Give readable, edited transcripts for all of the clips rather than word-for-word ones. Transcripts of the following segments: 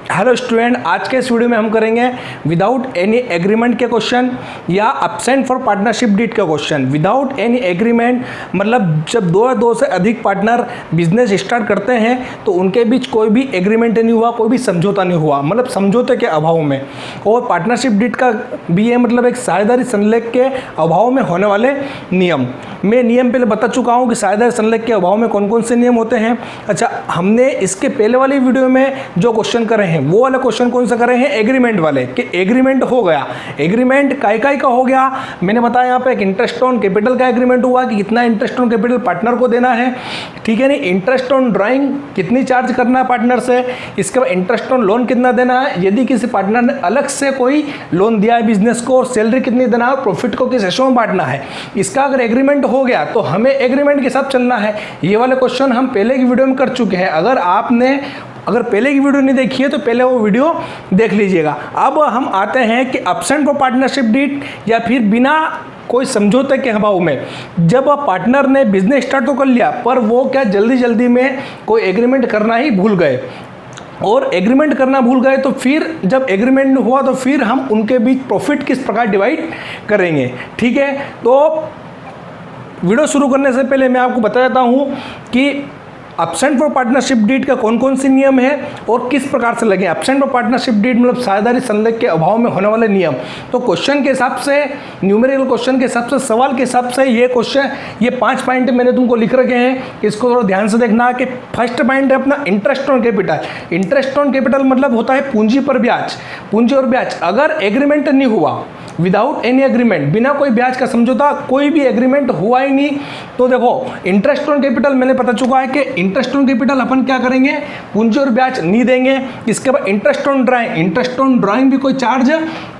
Hello student, आज के इस वीडियो में हम करेंगे विदाउट एनी एग्रीमेंट के क्वेश्चन या अब्सेंट फॉर पार्टनरशिप डीड का क्वेश्चन। विदाउट एनी एग्रीमेंट मतलब जब दो से अधिक पार्टनर बिजनेस स्टार्ट करते हैं तो उनके बीच कोई भी एग्रीमेंट नहीं हुआ, कोई भी समझौता नहीं हुआ, मतलब समझौते के अभाव में। और पार्टनरशिप डीड का भी है मतलब एक साझेदारी संलेख के अभाव में होने वाले नियम। मैं नियम पहले बता चुका हूँ कि साझेदारी संलेख के अभाव में कौन कौन से नियम होते हैं। अच्छा, हमने इसके पहले वाली वीडियो में जो क्वेश्चन करे हैं वो वाला क्वेश्चन कौन सा करे हैं, एग्रीमेंट वाले, कि एग्रीमेंट हो गया। एग्रीमेंट काय का हो गया मैंने बताया। यहाँ पे एक इंटरेस्ट ऑन कैपिटल का एग्रीमेंट हुआ कि कितना इंटरेस्ट ऑन कैपिटल पार्टनर को देना है, ठीक है नहीं। इंटरेस्ट ऑन ड्राइंग कितनी चार्ज करना है पार्टनर से। इसके बाद इंटरेस्ट ऑन लोन कितना देना है, यदि किसी पार्टनर ने अलग से कोई लोन दिया है बिजनेस को, और सैलरी कितनी देना है और प्रॉफिट को किस हिस्सों में बांटना है। इसका अगर एग्रीमेंट हो गया तो हमें एग्रीमेंट के साथ चलना है। ये वाले क्वेश्चन हम पहले की वीडियो में कर चुके हैं। अगर पहले की वीडियो नहीं देखी है तो पहले वो वीडियो देख लीजिएगा। अब हम आते हैं कि अब्सेंट फॉर पार्टनरशिप डीड या फिर बिना कोई समझौते के अभाव में, जब पार्टनर ने बिजनेस स्टार्ट तो कर लिया पर वो क्या जल्दी में कोई एग्रीमेंट करना ही भूल गए, और एग्रीमेंट करना भूल गए तो फिर जब एग्रीमेंट हुआ तो फिर हम उनके बीच प्रॉफिट किस प्रकार डिवाइड करेंगे, ठीक है। तो वीडियो शुरू करने से पहले मैं आपको बता देता हूँ कि अब्सेंट फॉर पार्टनरशिप डीड का कौन कौन से नियम है और किस प्रकार से लगे। अब्सेंट फॉर पार्टनरशिप डीड मतलब साझेदारी संलेख के अभाव में होने वाले नियम। तो क्वेश्चन के हिसाब से, न्यूमेरिकल क्वेश्चन के हिसाब से, सवाल के हिसाब से ये क्वेश्चन, ये 5 पॉइंट मैंने तुमको लिख रखे हैं, इसको थोड़ा ध्यान से देखना। कि फर्स्ट पॉइंट है अपना interest on capital. Interest on capital मतलब होता है पूंजी पर ब्याज। पूंजी और ब्याज अगर एग्रीमेंट नहीं हुआ, विदाउट एनी एग्रीमेंट, बिना कोई ब्याज का समझौता, कोई भी एग्रीमेंट हुआ ही नहीं, तो देखो इंटरेस्ट ऑन कैपिटल मैंने पता चुका है कि इंटरेस्ट ऑन कैपिटल अपन क्या करेंगे, पूंजी और ब्याज नहीं देंगे। इसके बाद interest on drawing, interest on drawing भी कोई चार्ज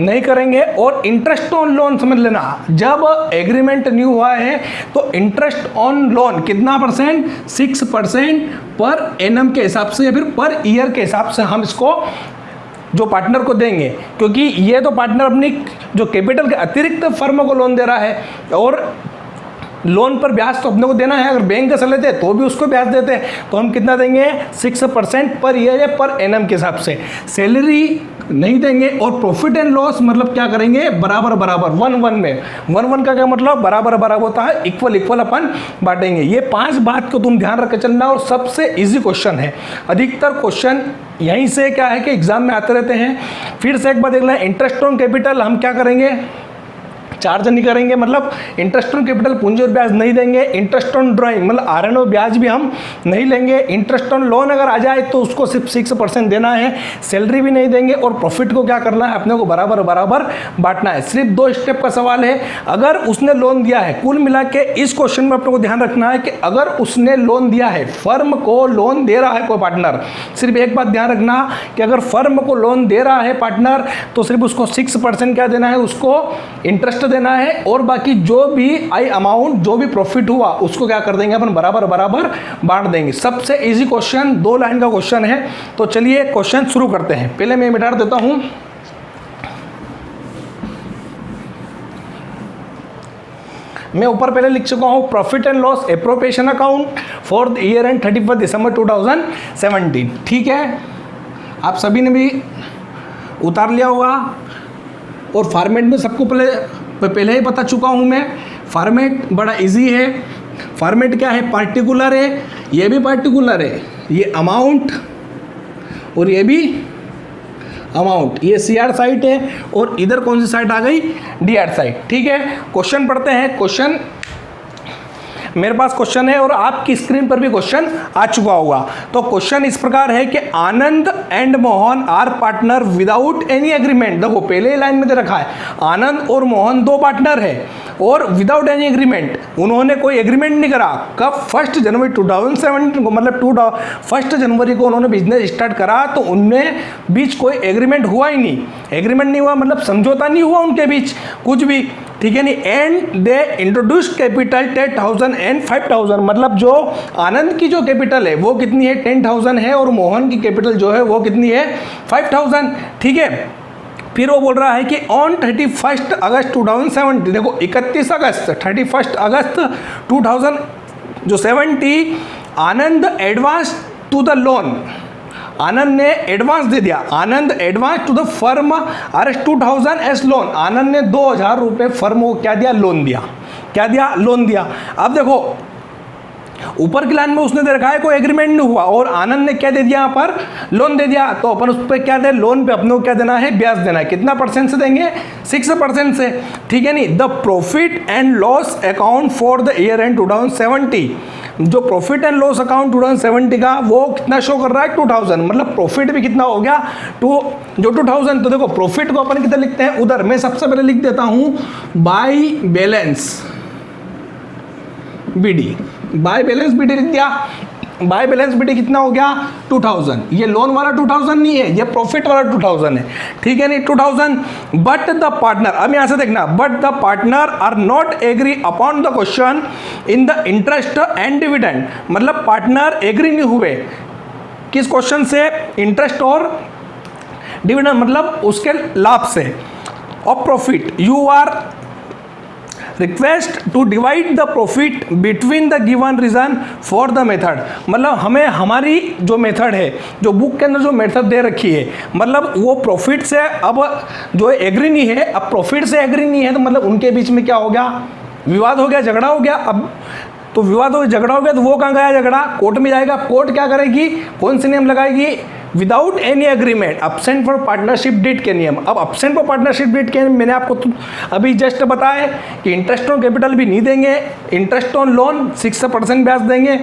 नहीं करेंगे। और इंटरेस्ट ऑन लोन समझ लेना, जब एग्रीमेंट नहीं हुआ है तो इंटरेस्ट ऑन लोन कितना परसेंट, 6% पर एनम के हिसाब से या फिर पर ईयर के हिसाब से हम इसको जो पार्टनर को देंगे, क्योंकि ये तो पार्टनर अपनी जो कैपिटल के अतिरिक्त फर्म को लोन दे रहा है, और लोन पर ब्याज तो अपने को देना है। अगर बैंक से लेते तो भी उसको ब्याज देते हैं, तो हम कितना देंगे, 6% पर ईयर या पर एनम के हिसाब से। सैलरी नहीं देंगे। और प्रॉफिट एंड लॉस मतलब क्या करेंगे, बराबर 1-1 में। 1-1 का क्या मतलब, बराबर होता है, इक्वल अपन बांटेंगे। ये 5 बात को तुम ध्यान रख के चलना। और सबसे इजी क्वेश्चन है, अधिकतर क्वेश्चन यहीं से क्या है कि एग्जाम में आते रहते हैं। फिर से एक बार देख लें, इंटरेस्ट ऑन कैपिटल हम क्या करेंगे, चार्ज नहीं करेंगे, मतलब इंटरेस्ट ऑन कैपिटल पूंजी और ब्याज नहीं देंगे। इंटरेस्ट ऑन ड्राइंग मतलब आरएन और ब्याज भी हम नहीं लेंगे। इंटरेस्ट ऑन लोन अगर आ जाए तो उसको सिर्फ 6% देना है, सैलरी भी नहीं देंगे। और प्रॉफिट को क्या करना है, अपने को बराबर बांटना है। सिर्फ 2 स्टेप का सवाल है। अगर उसने लोन दिया है, कुल मिला के इस क्वेश्चन में अपने को ध्यान रखना है कि अगर उसने लोन दिया है, फर्म को लोन दे रहा है कोई पार्टनर, सिर्फ एक बात ध्यान रखना कि अगर फर्म को लोन दे रहा है पार्टनर तो सिर्फ उसको 6% क्या देना है, उसको इंटरेस्ट देना है। और बाकी जो भी आई अमाउंट, जो भी प्रॉफिट हुआ उसको क्या कर देंगे, अपन बराबर बांट देंगे। सबसे इजी क्वेश्चन, 2 लाइन का क्वेश्चन है। तो चलिए क्वेश्चन शुरू करते हैं। पहले मैं मिटा देता हूं, मैं ऊपर पहले लिख चुका हूं, profit and loss appropriation account for the year and 31 दिसंबर 2017। ठीक है, आप सभी ने भी उतार लिया होगा। और फॉर्मेट में सबको पहले ही बता चुका हूं मैं। फॉर्मेट बड़ा इजी है। फॉर्मेट क्या है, पार्टिकुलर है, ये भी पार्टिकुलर है, ये अमाउंट और ये भी अमाउंट, ये CR साइट है और इधर कौन सी साइट आ गई, DR साइट। ठीक है, क्वेश्चन पढ़ते हैं। क्वेश्चन मेरे पास क्वेश्चन है और आपकी स्क्रीन पर भी क्वेश्चन आ चुका होगा। तो क्वेश्चन इस प्रकार है कि Anand and Mohan are partner without any agreement. देखो पहले ही लाइन में दे रखा है, आनंद और मोहन 2 पार्टनर है और विदाउट एनी एग्रीमेंट, उन्होंने कोई एग्रीमेंट नहीं करा। कब, 1 जनवरी 2017 को, मतलब 1 जनवरी को उन्होंने बिजनेस स्टार्ट करा, तो उनमें बीच कोई एग्रीमेंट हुआ ही नहीं। एग्रीमेंट नहीं हुआ मतलब समझौता नहीं हुआ उनके बीच कुछ भी, ठीक है नहीं। And they introduce capital 10,000 and 5,000, मतलब जो आनंद की जो कैपिटल है वो कितनी है, 10,000 है, और मोहन की कैपिटल जो है वो कितनी है, 5,000। ठीक है, फिर वो बोल रहा है कि ऑन 31 अगस्त 2017, देखो 31 अगस्त 31 अगस्त 2070 Anand advance to the loan, Anand ने एडवांस दे दिया, Anand advance to the firm Rs 2000 as loan, Anand ने 2000 रुपये फर्म को क्या दिया, लोन दिया, क्या दिया, लोन दिया। अब देखो ऊपर की लाइन में उसने दे रखा है कोई एग्रीमेंट नहीं हुआ और आनंद ने क्या दे दिया, यहाँ पर लोन दे दिया, तो अपन उस पर क्या दे, लोन पे अपने को क्या देना है, ब्याज देना है। कितना परसेंट से देंगे, 6% से, ठीक है नहीं। The profit and loss account for the year and 2070, जो प्रॉफिट एंड लॉस अकाउंट 2070 का वो कितना शो कर रहा है, 2000, मतलब प्रॉफिट भी कितना हो गया, जो 2000। तो देखो प्रॉफिट को अपन कितना लिखते हैं उधर, मैं सबसे पहले लिख देता हूँ by balance BD, by balance BD लिख दिया। बाय बैलेंस बीडी कितना हो गया, 2000। ये लोन वाला 2000 नहीं है, ये प्रॉफिट वाला 2000 है, ठीक है नहीं, 2000। बट द पार्टनर, अब यहां से देखना, but the partner are not agree upon the question in the interest and dividend, मतलब पार्टनर एग्री नहीं हुए किस क्वेश्चन से, इंटरेस्ट और डिविडेंड मतलब उसके लाभ से, of profit. You are request to divide the profit between the given reason for the method, मतलब हमें हमारी जो मेथड है, जो बुक के अंदर जो मेथड दे रखी है, मतलब वो प्रॉफिट से अब जो एग्री नहीं है, अब प्रॉफिट से एग्री नहीं है, तो मतलब उनके बीच में क्या हो गया, विवाद हो गया, झगड़ा हो गया। अब तो विवाद हो, झगड़ा हो गया, तो वो कहाँ गया झगड़ा, कोर्ट में जाएगा। कोर्ट क्या करेगी, कौन से नियम लगाएगी, without any agreement, absent for partnership deed के नियम। अब अब्सेंट फॉर पार्टनरशिप डीड के मैंने आपको अभी जस्ट बताया कि इंटरेस्ट ऑन कैपिटल भी नहीं देंगे, इंटरेस्ट ऑन लोन 6% ब्याज देंगे,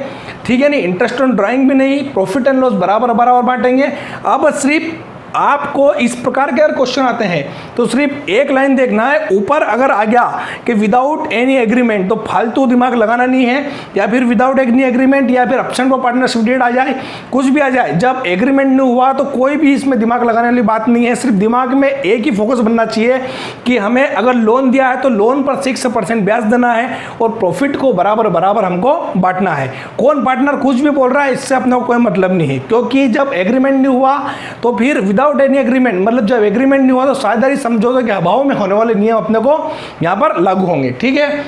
ठीक है नहीं, इंटरेस्ट ऑन ड्राइंग भी नहीं, प्रॉफिट एंड लॉस बराबर बराबर बांटेंगे। अब सिर्फ आपको इस प्रकार के अगर क्वेश्चन आते हैं तो सिर्फ एक लाइन देखना है, ऊपर अगर आ गया कि विदाउट एनी एग्रीमेंट, तो फालतू दिमाग लगाना नहीं है, या फिर विदाउट एनी एग्रीमेंट, या फिर अब्सेंट फॉर पार्टनरशिप डीड आ जाए, कुछ भी आ जाए, जब एग्रीमेंट नहीं हुआ तो कोई भी इसमें दिमाग लगाने वाली बात नहीं है। सिर्फ दिमाग में एक ही फोकस बनना चाहिए कि हमें अगर लोन दिया है तो लोन पर 6% ब्याज देना है और प्रॉफिट को बराबर बराबर हमको बांटना है। कौन पार्टनर कुछ भी बोल रहा है, इससे अपने को कोई मतलब नहीं है, क्योंकि जब एग्रीमेंट नहीं हुआ तो फिर विदाउट एनी एग्रीमेंट, मतलब जब एग्रीमेंट नहीं हुआ तो साझेदारी समझौते के अभाव में होने वाले नियम अपने को यहाँ पर लागू होंगे, ठीक है।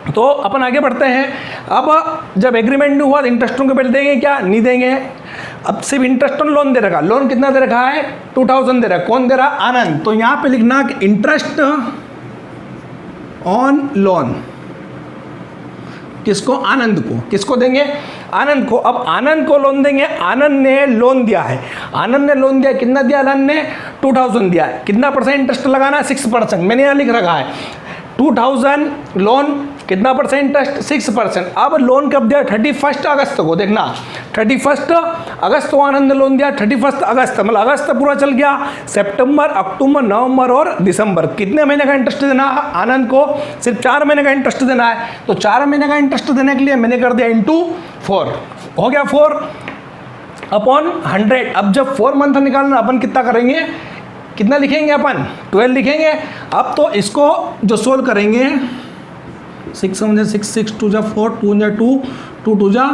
तो अपन आगे बढ़ते हैं। अब जब एग्रीमेंट नहीं हुआ तो इंटरेस्टों के बिल देंगे क्या, नहीं देंगे। अब सिर्फ इंटरेस्ट ऑन लोन दे रखा, लोन कितना दे रखा है, 2000 दे रहा है, कौन दे रहा, आनंद। तो यहाँ पे लिखना कि इंटरेस्ट ऑन लोन किसको, आनंद को, किसको देंगे, आनंद को। अब आनंद को लोन देंगे, आनंद ने लोन दिया है, आनंद ने लोन दिया, कितना दिया, आनंद ने 2000 दिया है, कितना परसेंट इंटरेस्ट लगाना है, 6%, मैंने यहाँ लिख रखा है 2000 लोन, कितना परसेंट इंटरेस्ट, 6%। अब लोन कब दिया, 31 अगस्त को, देखना 31 अगस्त को आनंद ने लोन दिया, 31 अगस्त, मतलब अगस्त पूरा चल गया, सितंबर, अक्टूबर, नवंबर और दिसंबर, कितने महीने का इंटरेस्ट देना है आनंद को, सिर्फ 4 महीने का इंटरेस्ट देना है। तो 4 महीने का इंटरेस्ट देने के लिए मैंने कर दिया इंटू 4, हो गया 4 अपॉन 100। अब जब 4 मंथ निकालना, अपन कितना करेंगे, कितना लिखेंगे अपन, 12 लिखेंगे। अब तो इसको जो सोल्व करेंगे, 6 7 6 6 2 जा 4 2 जा 2 2 2 जा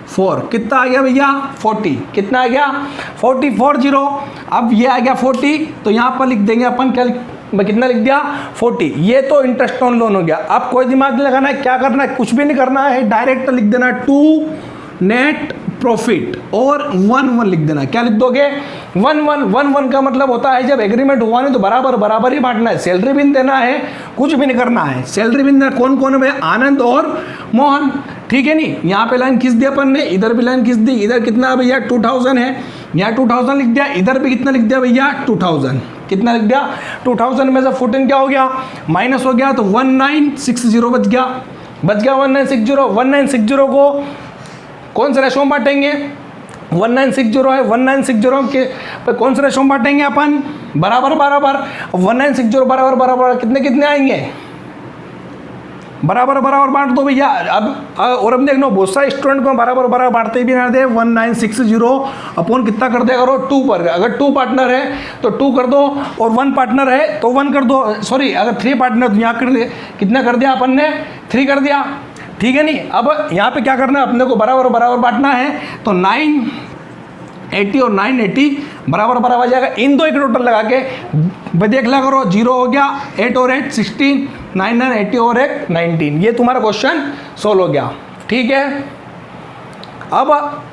4, कितना आ गया भैया, 40, कितना आ गया 40 40। अब ये आ गया 40, तो यहाँ पर लिख देंगे अपन क्या, कितना लिख दिया 40। ये तो इंटरेस्ट ऑन लोन हो गया। अब कोई दिमाग नहीं लगाना है, क्या करना है, कुछ भी नहीं करना है, डायरेक्ट लिख देना 2 नेट प्रॉफिट और 1 लिख देना। क्या लिख दोगे, 1 का मतलब होता है जब एग्रीमेंट हुआ नहीं तो बराबर बराबर ही बांटना है, सैलरी भी देना है, कुछ भी नहीं करना है, सैलरी भी देना। कौन कौन है भैया, आनंद और मोहन, ठीक है नहीं। यहाँ पे लाइन खींच दी अपन ने, इधर भी लाइन खींच दी, इधर कितना भैया 2000 है, यहाँ 2000 लिख दिया, इधर भी कितना लिख दिया भैया 2000, कितना लिख दिया 2000 में से 14 क्या हो गया, माइनस हो गया, तो 1960 बच गया 1960। 1960 को कौन से रेशो में बांटेंगे, 1960 है, 1960 के कौन से रेशो में बांटेंगे अपन, बराबर बराबर। 1960 बराबर बराबर कितने कितने आएंगे, बराबर बराबर बांट दो भैया। अब और हम देखना बहुत सारे स्टूडेंट को बराबर बराबर बांटते भी ना दे, 1960 अपॉन कितना कर दिया करो 2 पर। अगर 2 पार्टनर है तो 2 कर दो, और 1 पार्टनर है तो 1 कर दो, सॉरी अगर 3 पार्टनर तो यहाँ कर कितना कर दिया अपन ने, 3 कर दिया, ठीक है नहीं। अब यहाँ पे क्या करना है, अपने को बराबर बराबर बांटना है, तो 980 और 980 बराबर बराबर आ जाएगा। इन दो एक टोटल लगा के देख लिया करो, 0 हो गया, 8 और 8 16, 9 9 80 और 1 19। ये तुम्हारा क्वेश्चन सोल्व हो गया, ठीक है। अब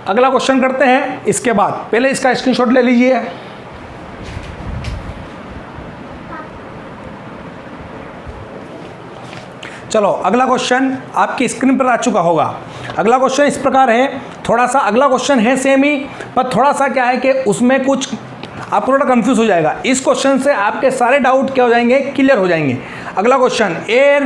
अगला क्वेश्चन करते हैं इसके बाद, पहले इसका स्क्रीनशॉट ले लीजिए। चलो अगला क्वेश्चन आपकी स्क्रीन पर आ चुका होगा। अगला क्वेश्चन इस प्रकार है, थोड़ा सा अगला क्वेश्चन है सेम ही, पर थोड़ा सा क्या है कि उसमें कुछ आप थोड़ा कंफ्यूज हो जाएगा। इस क्वेश्चन से आपके सारे डाउट क्या हो जाएंगे, क्लियर हो जाएंगे। अगला question, A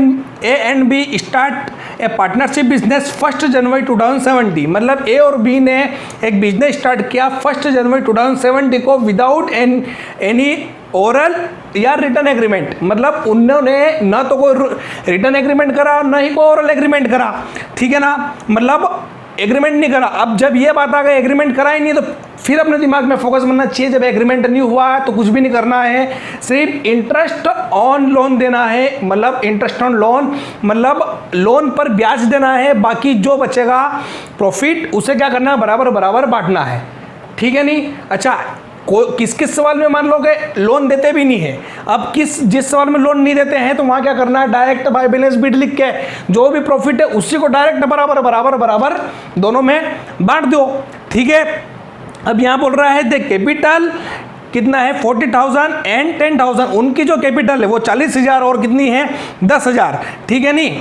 and B start a partnership business 1 January 2070, मतलब ए और बी ने एक बिजनेस स्टार्ट किया 1 जनवरी 2070 को विदाउट एनी ओरल या रिटर्न एग्रीमेंट, मतलब उन्होंने न तो कोई रिटर्न एग्रीमेंट करा न ही कोई ओरल एग्रीमेंट करा, ठीक है ना, मतलब एग्रीमेंट नहीं करा। अब जब ये बात आ गई एग्रीमेंट करा ही नहीं, तो फिर अपने दिमाग में फोकस बनना चाहिए, जब एग्रीमेंट नहीं हुआ है तो कुछ भी नहीं करना है, सिर्फ इंटरेस्ट ऑन लोन देना है, मतलब इंटरेस्ट ऑन लोन, मतलब लोन पर ब्याज देना है, बाकी जो बचेगा प्रॉफिट उसे क्या करना है, बराबर बराबर बांटना है, ठीक है नहीं। अच्छा, किस किस सवाल में मान लो कि लोन देते भी नहीं है, अब जिस सवाल में लोन नहीं देते हैं तो वहाँ क्या करना है, डायरेक्ट बाय बैलेंस शीट लिख के जो भी प्रॉफिट है उसी को डायरेक्ट बराबर बराबर बराबर दोनों में बांट दो, ठीक है। अब यहाँ बोल रहा है देख कैपिटल कितना है 40,000 एंड 10,000, उनकी जो कैपिटल है वो 40,000 और कितनी है 10,000, ठीक है नहीं।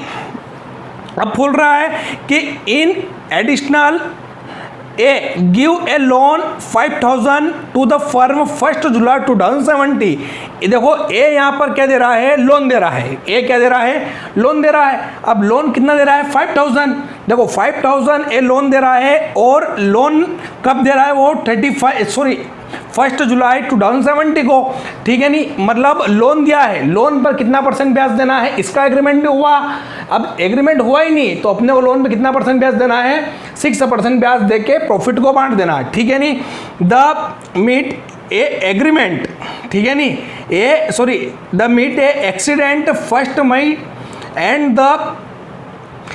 अब बोल रहा है कि in additional A give a loan 5,000 to the firm 1 July 2070। देखो ए यहाँ पर क्या दे रहा है, लोन दे रहा है, ए क्या दे रहा है, लोन दे रहा है। अब लोन कितना दे रहा है 5,000, देखो 5,000 ए लोन दे रहा है, और लोन कब दे रहा है वो 1 जुलाई 2070 को, ठीक है नहीं, मतलब लोन दिया है, लोन पर कितना % ब्याज देना है, इसका एग्रीमेंट नहीं हुआ। अब एग्रीमेंट हुआ ही नहीं तो अपने को लोन पे कितना % ब्याज देना है, 6% ब्याज दे के प्रॉफिट को बांट देना है, ठीक है नहीं। द मीट ए एग्रीमेंट, ठीक है नहीं, the meet a accident 1 May and the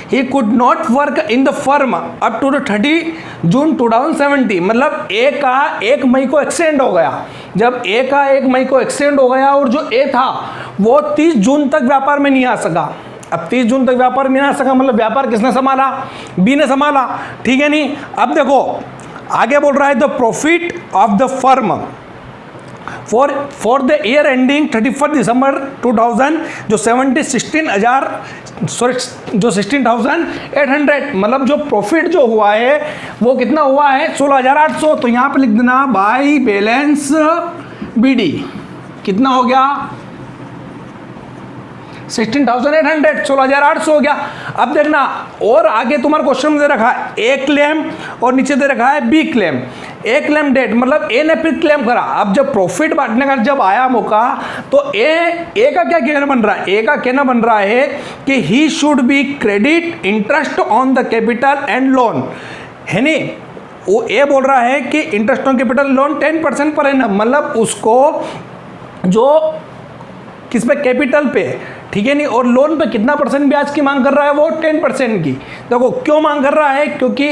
he could not work in the firm up to the 30 जून 2070, मतलब ए का 1 मई को एक्सीडेंट हो गया। जब ए का 1 मई को एक्सीडेंट हो गया और जो ए था वो 30 जून तक व्यापार में नहीं आ सका। अब 30 जून तक व्यापार में नहीं आ सका, मतलब व्यापार किसने संभाला, बी ने संभाला, ठीक है नहीं। अब देखो आगे बोल रहा है the profit of the firm for the year ending 31 दिसंबर 2000 जो 16,800, मतलब जो प्रॉफिट जो हुआ है वो कितना हुआ है 16,800। तो यहाँ पे लिख देना बाय बैलेंस बीडी कितना हो गया 16,800, 16,800 हो गया। अब देखना और आगे तुम्हारे क्वेश्चन में दे रखा है ए क्लेम और नीचे दे रखा है B claim. A claim date मतलब ए ने फिर क्लेम करा। अब जब प्रॉफिट बांटने का जब आया मौका तो ए का क्या कहना बन रहा है, ए का कहना बन रहा है कि he should B credit interest on the capital and loan, है नहीं। वो ए बोल रहा है कि interest on capital loan 10% per annum, मतलब उसको जो किस पे कैपिटल पे, ठीक है नहीं, और लोन पे कितना % ब्याज की मांग कर रहा है वो 10% की। देखो क्यों मांग कर रहा है, क्योंकि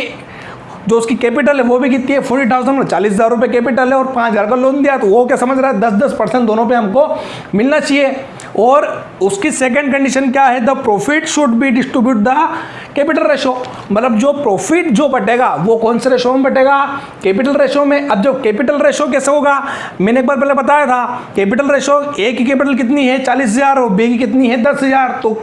जो उसकी कैपिटल है वो भी कितनी है 40,000 में 40,000 रुपये कैपिटल है और 5,000 का लोन दिया, तो वो क्या समझ रहा है 10% दोनों पे हमको मिलना चाहिए। और उसकी सेकंड कंडीशन क्या है, the profit should be distribute the capital ratio, मतलब जो प्रॉफिट जो बटेगा वो कौन से रेशो में बटेगा, कैपिटल रेशो में। अब जो कैपिटल रेशो कैसे होगा, मैंने एक बार पहले बताया था, कैपिटल रेशो ए की कैपिटल कितनी है 40,000 और बी की कितनी है 10,000, तो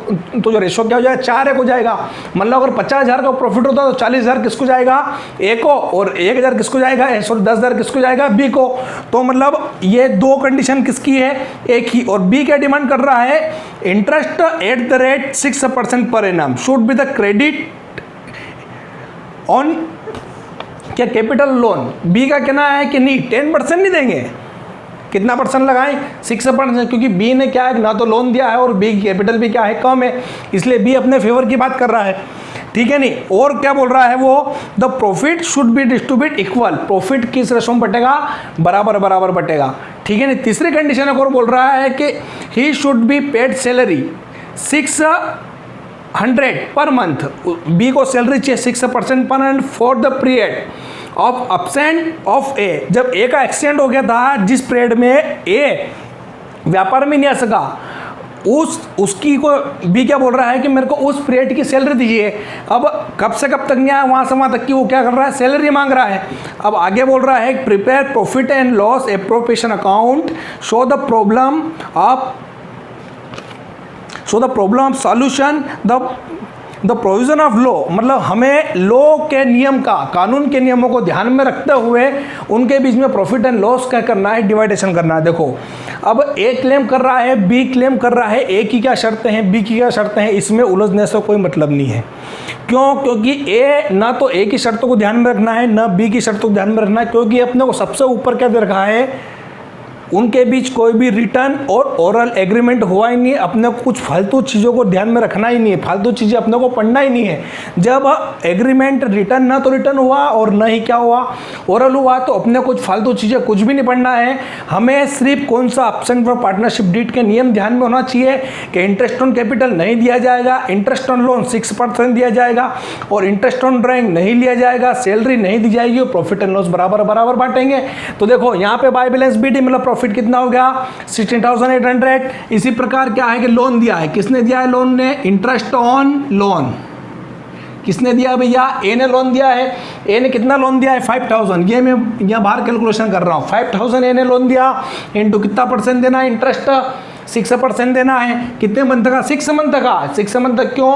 जो रेशो क्या हो जाएगा 4:1 हो जाएगा। मतलब अगर 50,000 का प्रॉफिट होता है तो 40,000 किसको जाएगा ए को, और 1,000 किसको जाएगा, 10,000 किसको जाएगा बी को। तो मतलब ये दो कंडीशन किसकी है, एक ही। और बी क्या डिमांड कर रहा है, interest at the rate 6% per annum should be the credit on क्या कैपिटल लोन। बी का कहना है कि नहीं 10% नहीं देंगे, कितना % लगाएं 6%, क्योंकि बी ने क्या है ना तो लोन दिया है और बी की कैपिटल भी क्या है कम है, इसलिए बी अपने फेवर की बात कर रहा है, ठीक है नहीं। और क्या बोल रहा है वो, the profit should be distribute equal, profit किस रेशो में बटेगा, बराबर बराबर बटेगा, ठीक है नहीं। तीसरी कंडीशन एक और बोल रहा है कि he should be paid salary 600 per month, B को सैलरी चाहिए 6% per month for the period of absent of A. जब ए का एक्सीडेंट हो गया था जिस पीरियड में ए व्यापार में नहीं आ सका, उसकी को बी क्या बोल रहा है कि मेरे को उस पीरियड की सैलरी दीजिए। अब कब से कब तक नहीं आया, वहाँ से वहाँ तक की वो क्या कर रहा है, सैलरी मांग रहा है। अब आगे बोल रहा है prepare profit and loss appropriation account, show the problem of solution the provision of law, मतलब हमें लॉ के नियम का, कानून के नियमों को ध्यान में रखते हुए उनके बीच में प्रॉफिट एंड लॉस क्या करना है, डिवाइडेशन करना है। देखो अब ए क्लेम कर रहा है, बी क्लेम कर रहा है, ए की क्या शर्तें हैं, बी की क्या शर्तें हैं, इसमें उलझने से कोई मतलब नहीं है। क्यों? क्योंकि ए ना तो ए की शर्तों को ध्यान में रखना है, ना बी की शर्तों को ध्यान में रखना है, क्योंकि अपने को सबसे ऊपर क्या दे रखा है, उनके बीच कोई भी रिटर्न और ओरल एग्रीमेंट हुआ ही नहीं है। अपने को कुछ फालतू चीज़ों को ध्यान में रखना ही नहीं है, फालतू चीज़ें अपने को पढ़ना ही नहीं है। जब एग्रीमेंट रिटर्न ना तो रिटर्न हुआ और ना ही क्या हुआ, ओरल हुआ, तो अपने कुछ फालतू चीज़ें कुछ भी नहीं पढ़ना है। हमें सिर्फ कौन सा ऑप्शन फॉर पार्टनरशिप डीड के नियम ध्यान में होना चाहिए कि इंटरेस्ट ऑन कैपिटल नहीं दिया जाएगा, इंटरेस्ट ऑन लोन 6% दिया जाएगा और इंटरेस्ट ऑन ड्राइंग नहीं लिया जाएगा, सैलरी नहीं दी जाएगी और प्रॉफिट एंड लॉस बराबर बराबर बांटेंगे। तो देखो यहाँ पे बाय बैलेंस बीडी मतलब प्रॉफिट कितना हो गया, 16,800। इसी प्रकार क्या है कि लोन दिया है, किसने दिया है, लोन ने, इंटरेस्ट ऑन लोन किसने दिया भैया, ए ने लोन दिया है। ए ने कितना लोन दिया है, 5,000, ये मैं यहाँ बाहर कैलकुलेशन कर रहा हूँ। 5,000 ए ने लोन दिया, इंटू कितना परसेंट देना है, इंटरेस्ट 6% देना है। कितने मंथ का, 6 मंथ का। 6 मंथ तक क्यों,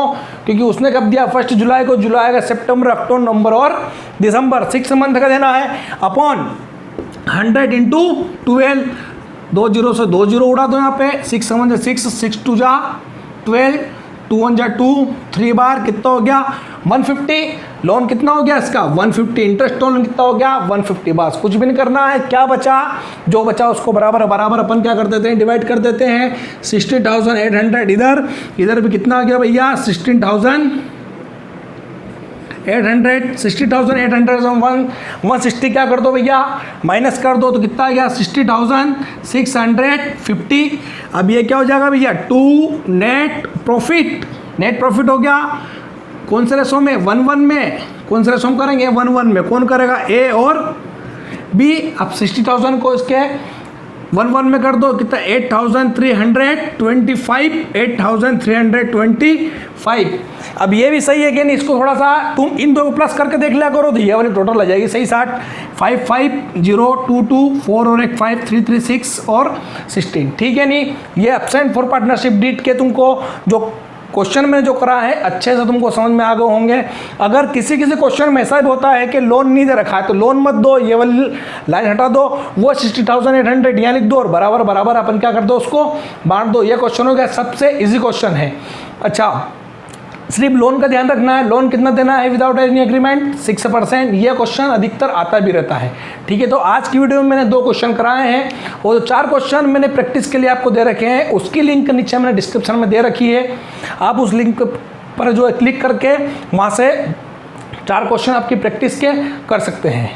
क्योंकि उसने कब दिया, 1 जुलाई को, जुलाई का सितंबर, अक्टूबर, नवंबर और दिसंबर, 6 मंथ का देना है अपॉन 100 इंटू 12, 2 जीरो से 2 जीरो उड़ा दो यहाँ पे, 6 7 6, 6 2 जा 12, 2 1 जा 2, 3 बार कितना हो गया 150। लोन कितना हो गया इसका 150, इंटरेस्ट लोन कितना हो गया 150। बस कुछ भी नहीं करना है। क्या बचा, जो बचा उसको बराबर बराबर अपन क्या कर देते हैं, डिवाइड कर देते हैं। 16,800 इधर भी कितना आ गया भैया 16,800, 60,800 160 क्या कर दो भैया, माइनस कर दो तो कितना आ गया 60,650। अब ये क्या हो जाएगा भैया 2 नेट प्रॉफिट हो गया। कौन से रेशो में, 1:1 में। कौन से रेशो में करेंगे, 1:1 में। कौन करेगा, ए और बी। अब 60,000 को इसके 1:1 में कर दो, कितना 8,325, 8,325। अब ये भी सही है कि नहीं, इसको थोड़ा सा तुम इन दो को प्लस करके देख लिया करो तो ये वाली टोटल आ जाएगी सही 60, 55,022, 4 और 1 5, 336 और 16। ठीक है नहीं, ये एब्सेंट फॉर पार्टनरशिप डीड के तुमको जो क्वेश्चन में जो करा है अच्छे से तुमको समझ में आ गए होंगे। अगर किसी क्वेश्चन में ऐसा भी होता है कि लोन नहीं दे रखा है तो लोन मत दो, ये वाली लाइन हटा दो, वो 60,800 यहाँ लिख दो और बराबर बराबर अपन क्या कर दो, उसको बांट दो। ये क्वेश्चन हो गया, सबसे इजी क्वेश्चन है। अच्छा, सिर्फ लोन का ध्यान रखना है, लोन कितना देना है विदाउट एनी एग्रीमेंट, 6%। ये क्वेश्चन अधिकतर आता भी रहता है। ठीक है, तो आज की वीडियो में मैंने 2 क्वेश्चन कराए हैं और 4 क्वेश्चन मैंने प्रैक्टिस के लिए आपको दे रखे हैं। उसकी लिंक नीचे मैंने डिस्क्रिप्शन में दे रखी है, आप उस लिंक पर जो है क्लिक करके वहाँ से 4 क्वेश्चन आपकी प्रैक्टिस के कर सकते हैं।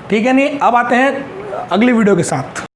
ठीक है नहीं, अब आते हैं अगली वीडियो के साथ।